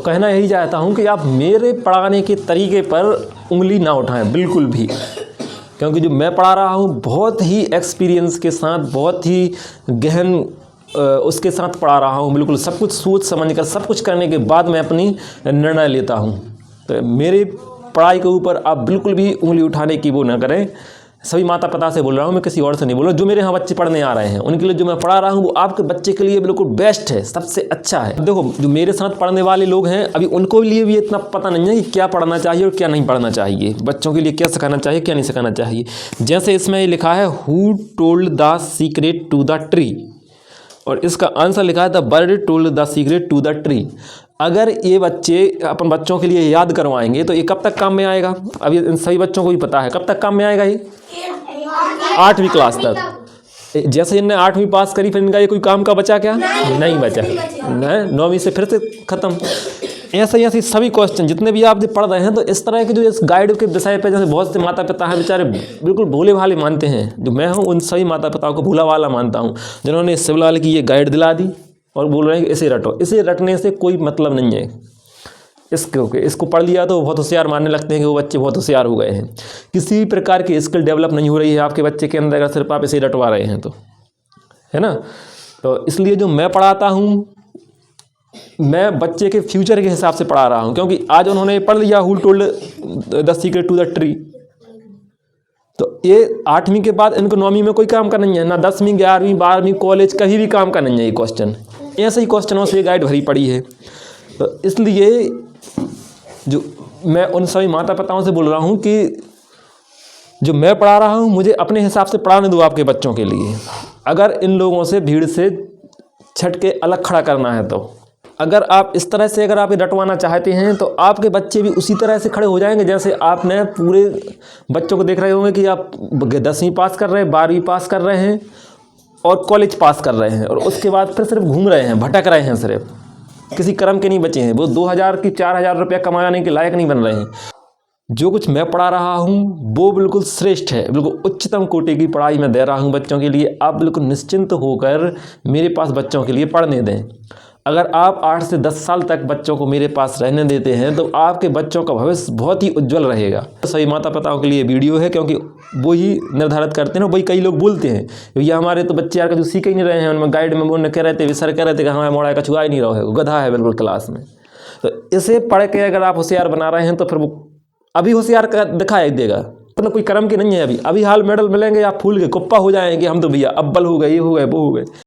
कहना यही चाहता हूँ कि आप मेरे पढ़ाने के तरीके पर उंगली ना उठाएं बिल्कुल भी, क्योंकि जो मैं पढ़ा रहा हूँ बहुत ही एक्सपीरियंस के साथ, बहुत ही गहन उसके साथ पढ़ा रहा हूँ। बिल्कुल सब कुछ सोच समझ कर, सब कुछ करने के बाद मैं अपनी निर्णय लेता हूँ। तो मेरे पढ़ाई के ऊपर आप बिल्कुल भी उंगली उठाने की वो ना करें। सभी माता पिता से बोल रहा हूँ, मैं किसी और से नहीं बोल रहा। जो मेरे यहाँ बच्चे पढ़ने आ रहे हैं उनके लिए जो मैं पढ़ा रहा हूँ वो आपके बच्चे के लिए बिल्कुल बेस्ट है, सबसे अच्छा है। देखो जो मेरे साथ पढ़ने वाले लोग हैं अभी उनको लिए भी इतना पता नहीं है कि क्या पढ़ना चाहिए और क्या नहीं पढ़ना चाहिए, बच्चों के लिए क्या सिखाना चाहिए क्या नहीं सिखाना चाहिए। जैसे इसमें ये लिखा है who told the secret to the tree, और इसका आंसर लिखा है the bird told the secret to the tree. अगर ये बच्चे अपन बच्चों के लिए याद करवाएंगे तो ये कब तक काम में आएगा? अभी इन सभी बच्चों को भी पता है कब तक काम में आएगा ये 8वीं क्लास तक। जैसे इनने 8वीं पास करी फिर इनका ये कोई काम का बचा क्या? नहीं बचा। 9वीं से फिर से ख़त्म। ऐसे ऐसे सभी क्वेश्चन जितने भी आप पढ़ रहे हैं, तो इस तरह के जो इस गाइड के विषय पे जैसे बहुत से माता पिता हैं बेचारे बिल्कुल भोले भाले मानते हैं, जो मैं हूँ उन सभी माता पिताओं को भोला वाला मानता हूँ, जिन्होंने शिवलाल की ये गाइड दिला दी और बोल रहे हैं कि इसे रटो। इसे रटने से कोई मतलब नहीं है। इसको पढ़ लिया तो बहुत होशियार मानने लगते हैं कि वो बच्चे बहुत होशियार हो गए हैं। किसी प्रकार की स्किल डेवलप नहीं हो रही है आपके बच्चे के अंदर, अगर सिर्फ आप इसे रटवा रहे हैं तो, है ना। तो इसलिए जो मैं पढ़ाता हूँ मैं बच्चे के फ्यूचर के हिसाब से पढ़ा रहा हूँ, क्योंकि आज उन्होंने पढ़ लिया who told the secret to the tree, तो ये 8वीं के बाद इनको 9वीं में कोई काम का नहीं है, ना 10वीं 11वीं 12वीं कॉलेज कहीं भी काम का नहीं है ये क्वेश्चन। ऐसे ही क्वेश्चनों से ये गाइड भरी पड़ी है। तो इसलिए जो मैं उन सभी माता पिताओं से बोल रहा हूँ कि जो मैं पढ़ा रहा हूँ मुझे अपने हिसाब से पढ़ाने दो आपके बच्चों के लिए। अगर इन लोगों से भीड़ से छट के अलग खड़ा करना है तो, अगर आप इस तरह से अगर आप रटवाना चाहते हैं तो आपके बच्चे भी उसी तरह से खड़े हो जाएंगे। जैसे आपने पूरे बच्चों को देख रहे होंगे कि आप 10वीं पास कर रहे हैं, 12वीं पास कर रहे हैं और कॉलेज पास कर रहे हैं, और उसके बाद फिर सिर्फ घूम रहे हैं, भटक रहे हैं, सिर्फ किसी कर्म के नहीं बचे हैं। वो 2000 की 4000 रुपया कमाने के लायक नहीं बन रहे हैं। जो कुछ मैं पढ़ा रहा हूँ वो बिल्कुल श्रेष्ठ है, बिल्कुल उच्चतम कोटि की पढ़ाई मैं दे रहा हूँ बच्चों के लिए। आप बिल्कुल निश्चिंत होकर मेरे पास बच्चों के लिए पढ़ने दें। अगर आप 8 से 10 साल तक बच्चों को मेरे पास रहने देते हैं तो आपके बच्चों का भविष्य बहुत ही उज्जवल रहेगा। सभी माता पिताओं के लिए वीडियो है, क्योंकि वो ही निर्धारित करते हैं। वही कई लोग बोलते हैं भैया हमारे तो बच्चे यार का जो सीख ही नहीं रहे हैं, उनमें गाइड में उन्होंने कह रहे थे, सर कह रहे थे कि हमारा मोड़ा का छुआ ही नहीं रहा है, गधा है बिल्कुल क्लास में। तो इसे पढ़ के अगर आप होशियार बना रहे हैं तो फिर वो अभी होशियार दिखाई देगा, मतलब कोई कर्म की नहीं है। अभी हाल मेडल मिलेंगे, आप फूल के कुप्पा हो जाएंगे, हम तो भैया अव्वल हो गए, ये हो गए, वो हो गए।